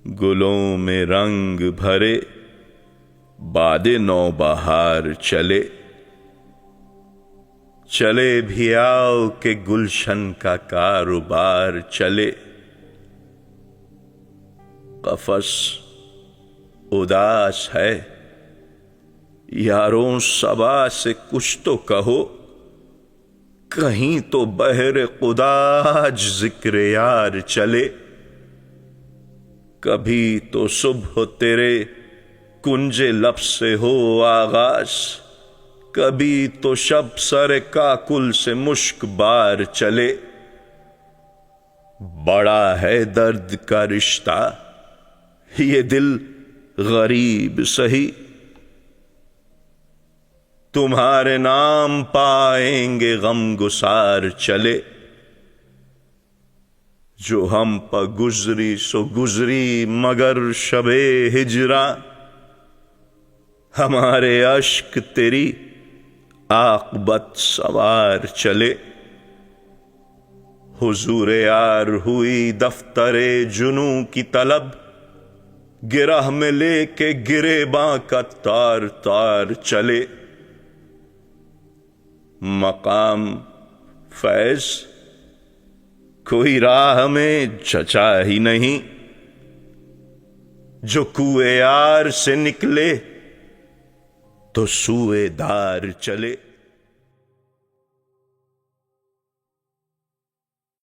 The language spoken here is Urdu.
گلوں میں رنگ بھرے باد نو بہار چلے، چلے بھی آؤ کہ گلشن کا کاروبار چلے۔ قفس اداس ہے یاروں صبا سے کچھ تو کہو، کہیں تو بہر قداج ذکر یار چلے۔ کبھی تو صبح تیرے کنج لب سے ہو آغاز، کبھی تو شب سر کاکل سے مشک بار چلے۔ بڑا ہے درد کا رشتہ یہ دل غریب سہی، تمہارے نام پائیں گے غم گسار چلے۔ جو ہم پہ گزری سو گزری مگر شب ہجراں، ہمارے اشک تیری عاقبت سوار چلے۔ حضور یار ہوئی دفتر جنوں کی طلب، گرہ میں لے کے گریباں کا تار تار چلے۔ مقام فیض کوئی راہ میں چچا ہی نہیں، جو کوئے یار سے نکلے تو سوئے دار چلے۔